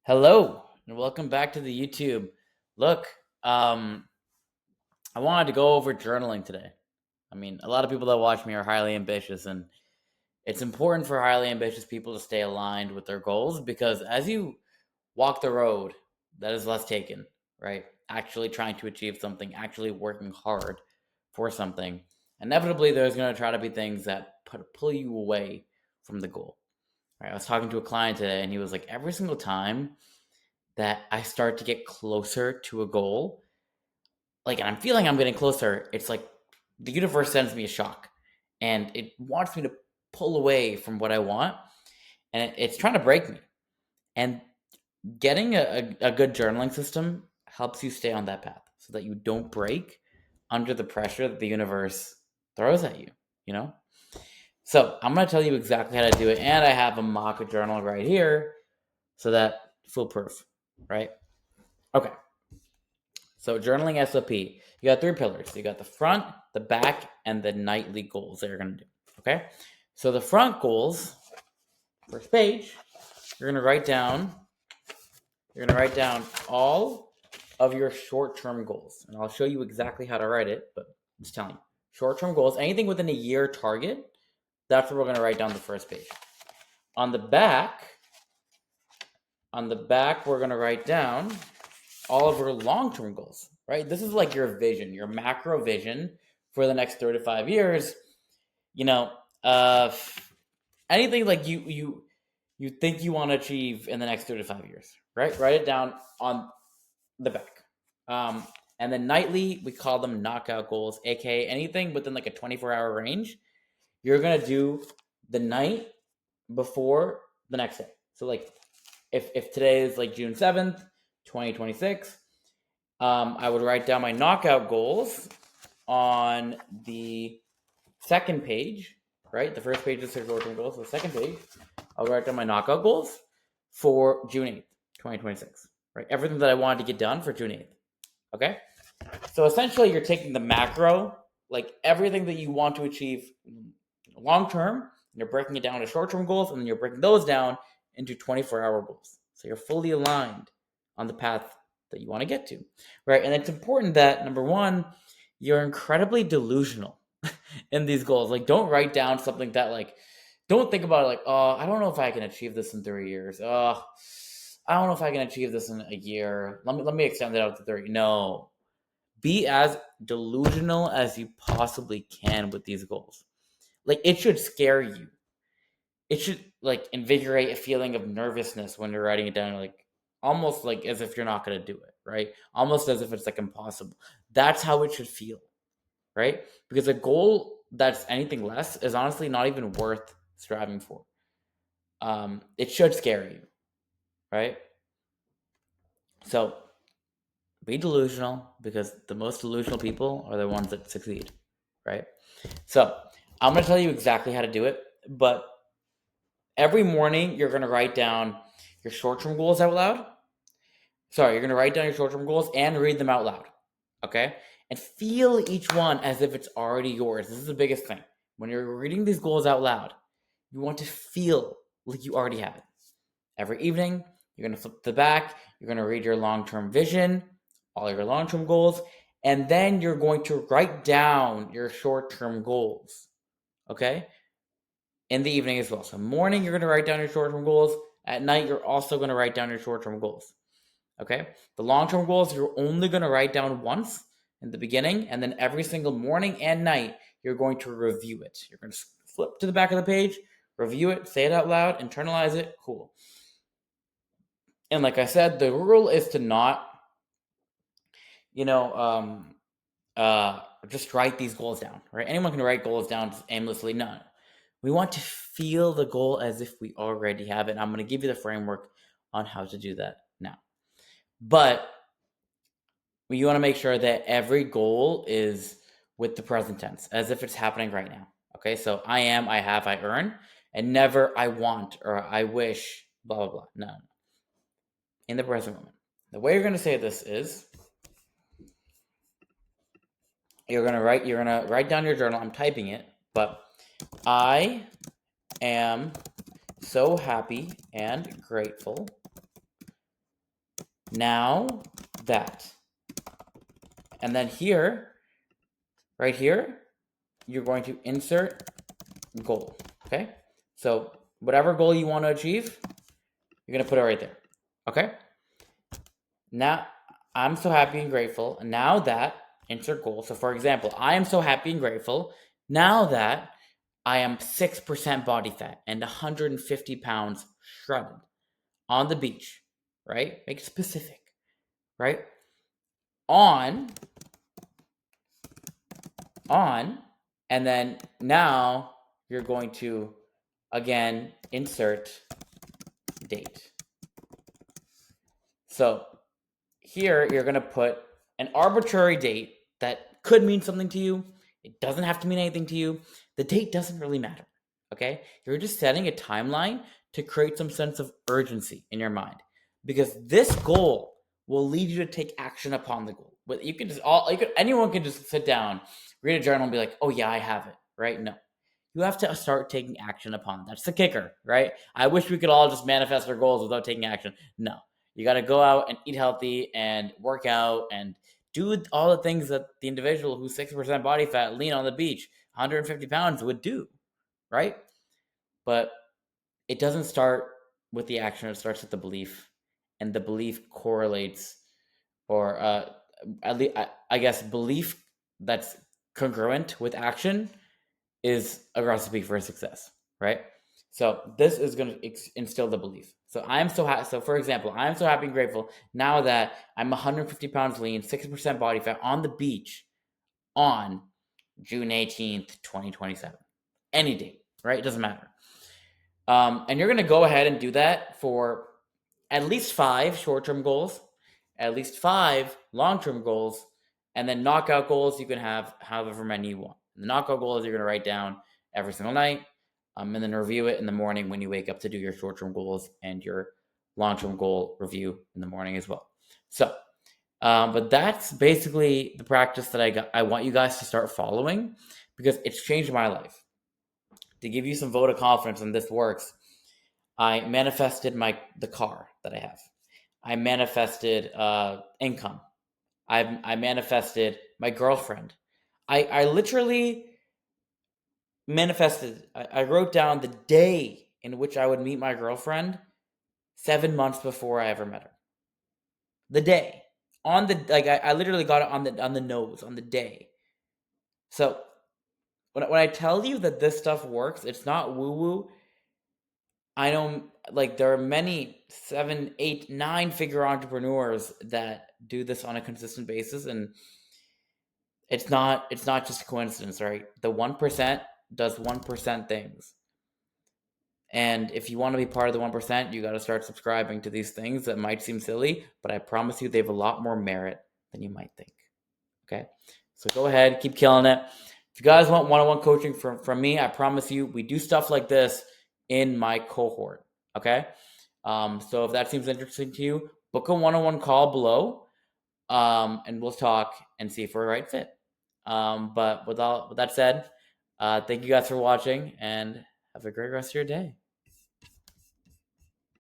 Hello and welcome back to the YouTube. Look, I wanted to go over journaling today. I mean, a lot of people that watch me are highly ambitious, and it's important for highly ambitious people to stay aligned with their goals because as you walk the road that is less taken, right? Actually trying to achieve something, actually working hard for something, inevitably there's going to try to be things that pull you away from the goal. Right? I was talking to a client today, and he was like, every single time that I start to get closer to a goal, like, and I'm feeling I'm getting closer, it's like the universe sends me a shock and it wants me to pull away from what I want, and it's trying to break me. And getting a good journaling system helps you stay on that path so that you don't break under the pressure that the universe throws at you, you know? So I'm going to tell you exactly how to do it. And I have a mock journal right here so that foolproof, right? Okay. So journaling SOP, you got three pillars. You got the front, the back, and the nightly goals that you're gonna do. Okay. So the front goals, first page, you're gonna write down. You're gonna write down all of your short-term goals, and I'll show you exactly how to write it. But I'm just telling you, short-term goals, anything within a year target. That's what we're gonna write down the first page. On the back, we're gonna write down all of your long-term goals, right? This is like your vision, your macro vision for the next 3 to 5 years. You know, anything like you think you want to achieve in the next 3 to 5 years, right? Write it down on the back. And then nightly, we call them knockout goals, aka anything within like a 24-hour range. You're gonna do the night before the next day. So like if today is like June 7th, 2026, I would write down my knockout goals on the second page, right? The first page is short-term goals. So the second page, I'll write down my knockout goals for June 8th, 2026, right? Everything that I wanted to get done for June 8th, okay? So essentially, you're taking the macro, like everything that you want to achieve long-term, and you're breaking it down to short-term goals, and then you're breaking those down into 24-hour goals. So you're fully aligned on the path that you want to get to, right? And it's important that, number one, you're incredibly delusional in these goals. Like, don't write down something that, like, don't think about it like, oh, I don't know if I can achieve this in 3 years. Oh, I don't know if I can achieve this in a year. Let me extend it out to 30. No. Be as delusional as you possibly can with these goals. Like, it should scare you. It should like invigorate a feeling of nervousness when you're writing it down, like almost like as if you're not going to do it, right? Almost as if it's like impossible. That's how it should feel, right? Because a goal that's anything less is honestly not even worth striving for. It should scare you, right? So be delusional because the most delusional people are the ones that succeed, right? So I'm going to tell you exactly how to do it, but every morning you're going to write down your short-term goals out loud. Sorry, you're going to write down your short-term goals and read them out loud, okay? And feel each one as if it's already yours. This is the biggest thing. When you're reading these goals out loud, you want to feel like you already have it. Every evening, you're going to flip to the back. You're going to read your long-term vision, all your long-term goals, and then you're going to write down your short-term goals, okay? In the evening as well. So morning, you're going to write down your short-term goals. At night, you're also going to write down your short-term goals. Okay? The long-term goals, you're only going to write down once in the beginning, and then every single morning and night, you're going to review it. You're going to flip to the back of the page, review it, say it out loud, internalize it. Cool. And like I said, the rule is to not, just write these goals down, right? Anyone can write goals down just aimlessly. No. We want to feel the goal as if we already have it. And I'm going to give you the framework on how to do that now. But you want to make sure that every goal is with the present tense, as if it's happening right now. Okay, so I am, I have, I earn, and never I want or I wish, blah, blah, blah. No. In the present moment. The way you're going to say this is you're going to write down your journal. I'm typing it, but I am so happy and grateful now that. And then here, right here, you're going to insert goal, okay? So whatever goal you want to achieve, you're going to put it right there, okay? Now, I'm so happy and grateful. Now that, insert goal. So for example, I am so happy and grateful now that I am 6% body fat and 150 pounds shredded on the beach, right? Make it specific, right? On, and then now you're going to, again, insert date. So here you're going to put an arbitrary date that could mean something to you. It doesn't have to mean anything to you. The date doesn't really matter, okay? You're just setting a timeline to create some sense of urgency in your mind, because this goal will lead you to take action upon the goal. But you can just anyone can just sit down, read a journal, and be like, "Oh yeah, I have it." Right? No, you have to start taking action upon it. That's the kicker, right? I wish we could all just manifest our goals without taking action. No, you got to go out and eat healthy and work out and do all the things that the individual who's 6% body fat, lean on the beach, 150 pounds would do, right? But it doesn't start with the action, it starts with the belief. And the belief correlates, or at least, I guess, belief that's congruent with action is a recipe for success, right? So this is going to instill the belief. So I'm so happy. So for example, I'm so happy and grateful now that I'm 150 pounds lean, 60% body fat on the beach on June 18th, 2027. Any date, right? It doesn't matter. And you're going to go ahead and do that for at least 5 short-term goals, at least 5 long-term goals, and then knockout goals you can have however many you want. The knockout goals you're going to write down every single night, and then review it in the morning when you wake up to do your short-term goals and your long-term goal review in the morning as well. So, but that's basically the practice that I want you guys to start following, because it's changed my life. To give you some vote of confidence, and this works, I manifested the car that I have. I manifested income. I manifested my girlfriend. I literally manifested. I wrote down the day in which I would meet my girlfriend 7 months before I ever met her. The day on the I literally got it on the nose on the day. So when I tell you that this stuff works, it's not woo woo. I know, like, there are many 7, 8, 9-figure entrepreneurs that do this on a consistent basis, and it's not just a coincidence, right? The 1% does 1% things. And if you want to be part of the 1%, you got to start subscribing to these things that might seem silly, but I promise you they have a lot more merit than you might think. Okay? So go ahead, keep killing it. If you guys want one-on-one coaching from me, I promise you we do stuff like this in my cohort. Okay? So if that seems interesting to you, book a one-on-one call below, and we'll talk and see if we're a right fit. But with that said, thank you guys for watching, and have a great rest of your day.